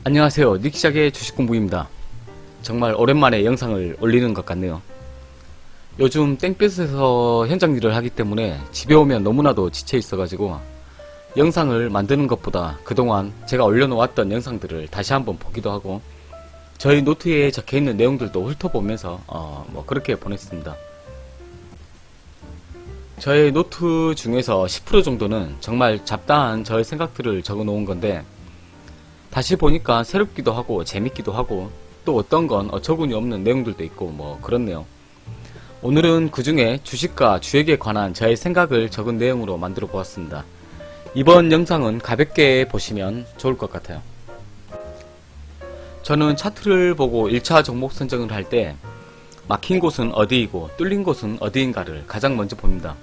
안녕하세요. 닉시작의 주식공부입니다. 정말 오랜만에 영상을 올리는 것 같네요. 요즘 땡볕에서 현장 일을 하기 때문에 집에 오면 너무나도 지쳐 있어가지고 영상을 만드는 것보다 그동안 제가 올려놓았던 영상들을 다시 한번 보기도 하고 저희 노트에 적혀있는 내용들도 훑어보면서 그렇게 보냈습니다. 저의 노트 중에서 10% 정도는 정말 잡다한 저의 생각들을 적어 놓은 건데 다시 보니까 새롭기도 하고 재밌기도 하고 또 어떤 건 어처구니 없는 내용들도 있고 그렇네요. 오늘은 그 중에 주식과 주액에 관한 저의 생각을 적은 내용으로 만들어 보았습니다. 이번 영상은 가볍게 보시면 좋을 것 같아요. 저는 차트를 보고 1차 종목 선정을 할 때 막힌 곳은 어디이고 뚫린 곳은 어디인가를 가장 먼저 봅니다.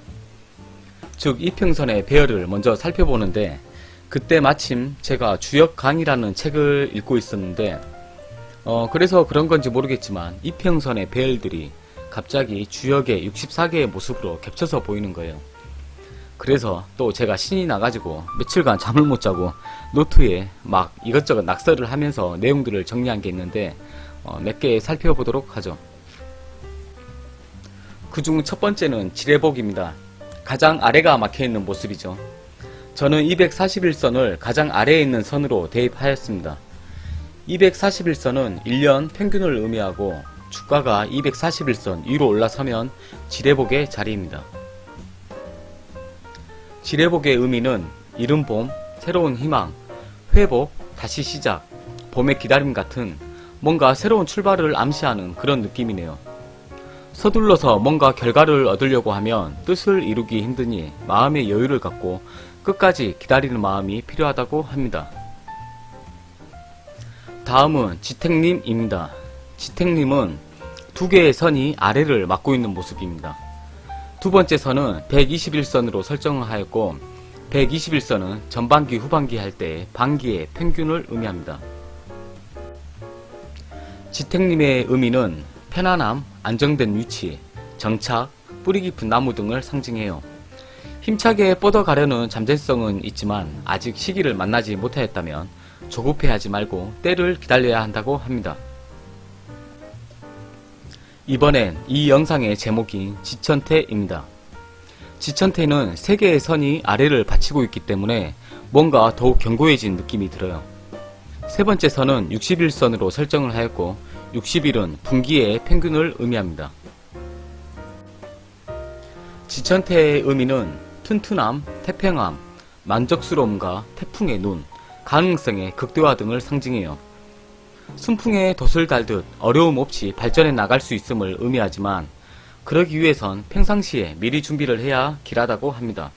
즉 이평선의 배열을 먼저 살펴보는데 그때 마침 제가 주역 강이라는 책을 읽고 있었는데 그래서 그런 건지 모르겠지만 이평선의 배열들이 갑자기 주역의 64개의 모습으로 겹쳐서 보이는 거예요. 그래서 또 제가 신이 나가지고 며칠간 잠을 못 자고 노트에 막 이것저것 낙서를 하면서 내용들을 정리한 게 있는데 몇 개 살펴보도록 하죠. 그중 첫 번째는 지뢰복입니다. 가장 아래가 막혀있는 모습이죠. 저는 241선을 가장 아래에 있는 선으로 대입하였습니다. 241선은 1년 평균을 의미하고 주가가 241선 위로 올라서면 지뢰복의 자리입니다. 지뢰복의 의미는 이른 봄, 새로운 희망, 회복, 다시 시작, 봄의 기다림 같은 뭔가 새로운 출발을 암시하는 그런 느낌이네요. 서둘러서 뭔가 결과를 얻으려고 하면 뜻을 이루기 힘드니 마음의 여유를 갖고 끝까지 기다리는 마음이 필요하다고 합니다. 다음은 지택님입니다. 지택님은 두 개의 선이 아래를 막고 있는 모습입니다. 두 번째 선은 121선으로 설정을 하였고 121선은 전반기 후반기 할 때 반기의 평균을 의미합니다. 지택님의 의미는 편안함, 안정된 위치, 정착, 뿌리 깊은 나무 등을 상징해요. 힘차게 뻗어가려는 잠재성은 있지만 아직 시기를 만나지 못하였다면 조급해하지 말고 때를 기다려야 한다고 합니다. 이번엔 이 영상의 제목인 지천태입니다. 지천태는 3개의 선이 아래를 받치고 있기 때문에 뭔가 더욱 견고해진 느낌이 들어요. 세 번째 선은 61선으로 설정을 하였고 60일은 분기의 평균을 의미합니다. 지천태의 의미는 튼튼함, 태평함, 만족스러움과 태풍의 눈, 가능성의 극대화 등을 상징해요. 순풍에 돛을 달듯 어려움 없이 발전해 나갈 수 있음을 의미하지만 그러기 위해선 평상시에 미리 준비를 해야 길하다고 합니다.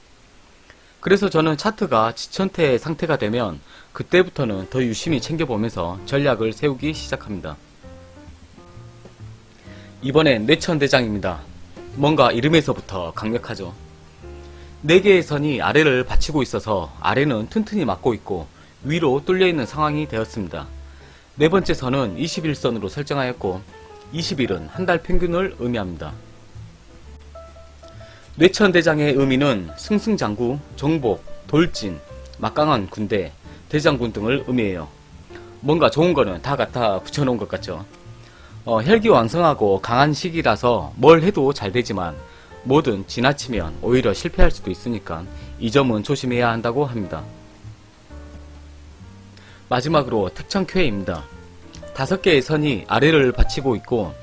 그래서 저는 차트가 지천태의 상태가 되면 그때부터는 더 유심히 챙겨보면서 전략을 세우기 시작합니다. 이번엔 뇌천대장입니다. 뭔가 이름에서부터 강력하죠. 4개의 선이 아래를 받치고 있어서 아래는 튼튼히 막고 있고 위로 뚫려있는 상황이 되었습니다. 네 번째 선은 21선으로 설정하였고 20일은 한 달 평균을 의미합니다. 뇌천대장의 의미는 승승장구, 정복, 돌진, 막강한 군대, 대장군 등을 의미해요. 뭔가 좋은 거는 다 갖다 붙여놓은 것 같죠. 혈기왕성하고 강한 시기라서 뭘 해도 잘 되지만 뭐든 지나치면 오히려 실패할 수도 있으니까 이 점은 조심해야 한다고 합니다. 마지막으로 택천쾌입니다. 5개의 선이 아래를 받치고 있고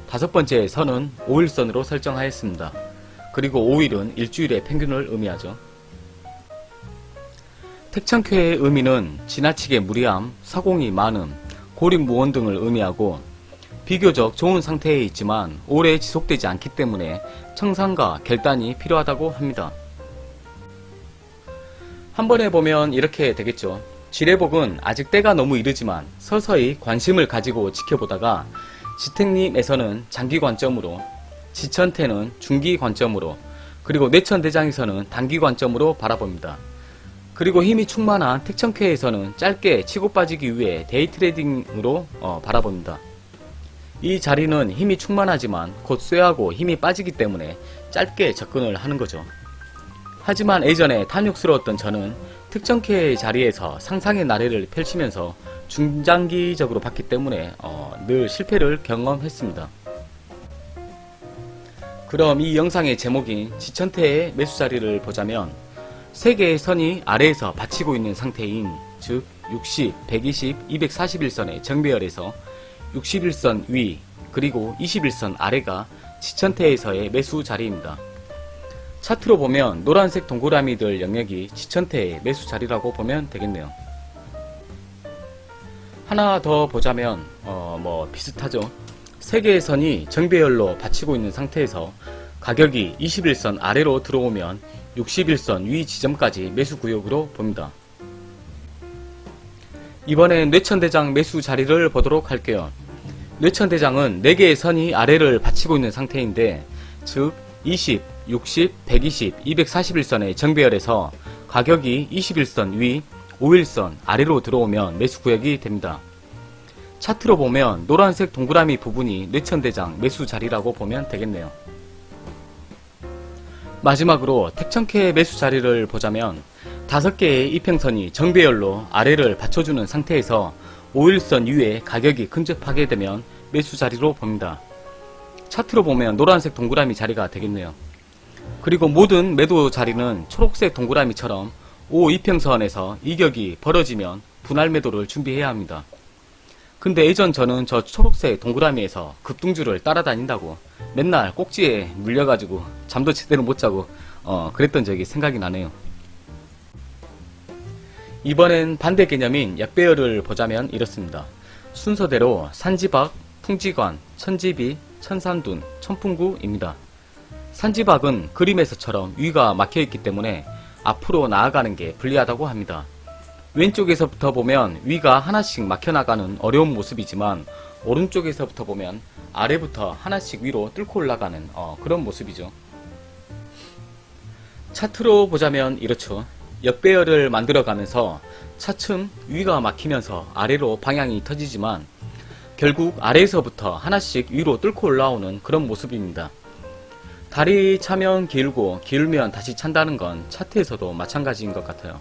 5번째 선은 5일선으로 설정하였습니다. 그리고 5일은 일주일의 평균을 의미하죠. 택천쾌의 의미는 지나치게 무리함, 서공이 많음, 고립무원 등을 의미하고 비교적 좋은 상태에 있지만 오래 지속되지 않기 때문에 청산과 결단이 필요하다고 합니다. 한 번에 보면 이렇게 되겠죠. 지뢰복은 아직 때가 너무 이르지만 서서히 관심을 가지고 지켜보다가 지택님에서는 장기 관점으로, 지천태는 중기 관점으로, 그리고 뇌천대장에서는 단기 관점으로 바라봅니다. 그리고 힘이 충만한 택천쾌에서는 짧게 치고 빠지기 위해 데이트레이딩으로 바라봅니다. 이 자리는 힘이 충만하지만 곧 쇠하고 힘이 빠지기 때문에 짧게 접근을 하는 거죠. 하지만 예전에 탐욕스러웠던 저는 특정 K의 자리에서 상상의 나래를 펼치면서 중장기적으로 봤기 때문에 늘 실패를 경험했습니다. 그럼 이 영상의 제목인 지천태의 매수 자리를 보자면 세 개의 선이 아래에서 받치고 있는 상태인 즉 60, 120, 241선의 정배열에서 61선 위 그리고 21선 아래가 지천태에서의 매수 자리입니다. 차트로 보면 노란색 동그라미들 영역이 지천태의 매수 자리라고 보면 되겠네요. 하나 더 보자면 비슷하죠. 세 개의 선이 정배열로 받치고 있는 상태에서 가격이 21선 아래로 들어오면 61선 위 지점까지 매수 구역으로 봅니다. 이번엔 뇌천대장 매수 자리를 보도록 할게요. 뇌천대장은 4개의 선이 아래를 받치고 있는 상태인데 즉 20, 60, 120, 241선의 정배열에서 가격이 21선 위 5일선 아래로 들어오면 매수 구역이 됩니다. 차트로 보면 노란색 동그라미 부분이 뇌천대장 매수 자리라고 보면 되겠네요. 마지막으로 택천캐의 매수 자리를 보자면 5개의 이평선이 정배열로 아래를 받쳐주는 상태에서 5일선 위에 가격이 근접하게 되면 매수 자리로 봅니다. 차트로 보면 노란색 동그라미 자리가 되겠네요. 그리고 모든 매도 자리는 초록색 동그라미처럼 5이평선에서 이격이 벌어지면 분할 매도를 준비해야 합니다. 근데 예전 저는 저 초록색 동그라미에서 급등주를 따라다닌다고 맨날 꼭지에 물려가지고 잠도 제대로 못 자고 그랬던 적이 생각이 나네요. 이번엔 반대 개념인 역배열을 보자면 이렇습니다. 순서대로 산지박, 풍지관, 천지비, 천산둔, 천풍구입니다. 산지박은 그림에서처럼 위가 막혀있기 때문에 앞으로 나아가는 게 불리하다고 합니다. 왼쪽에서부터 보면 위가 하나씩 막혀나가는 어려운 모습이지만 오른쪽에서부터 보면 아래부터 하나씩 위로 뚫고 올라가는 그런 모습이죠. 차트로 보자면 이렇죠. 역배열을 만들어가면서 차츰 위가 막히면서 아래로 방향이 터지지만 결국 아래에서부터 하나씩 위로 뚫고 올라오는 그런 모습입니다. 다리 차면 길고 기울면 다시 찬다는 건 차트에서도 마찬가지인 것 같아요.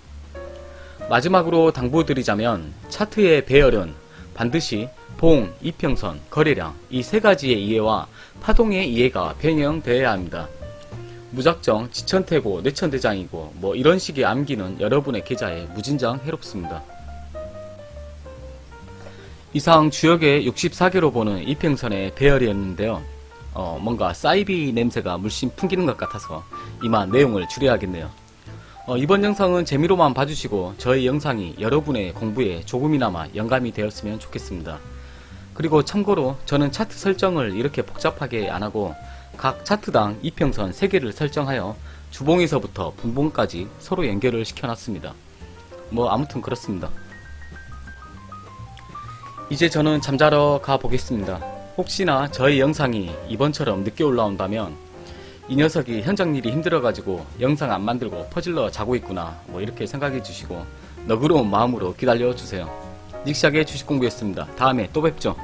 마지막으로 당부드리자면 차트의 배열은 반드시 봉, 이평선, 거래량 이 세 가지의 이해와 파동의 이해가 변형되어야 합니다. 무작정 지천태고 뇌천대장이고 이런 식의 암기는 여러분의 계좌에 무진장 해롭습니다. 이상 주역의 64개로 보는 이평선의 배열이었는데요. 뭔가 사이비 냄새가 물씬 풍기는 것 같아서 이만 내용을 줄여야겠네요. 이번 영상은 재미로만 봐주시고 저의 영상이 여러분의 공부에 조금이나마 영감이 되었으면 좋겠습니다. 그리고 참고로 저는 차트 설정을 이렇게 복잡하게 안하고 각 차트당 이평선 3개를 설정하여 주봉에서부터 분봉까지 서로 연결을 시켜놨습니다. 아무튼 그렇습니다. 이제 저는 잠자러 가보겠습니다. 혹시나 저의 영상이 이번처럼 늦게 올라온다면 이 녀석이 현장 일이 힘들어가지고 영상 안 만들고 퍼질러 자고 있구나 이렇게 생각해 주시고 너그러운 마음으로 기다려 주세요. 닉시하게 주식공부였습니다. 다음에 또 뵙죠.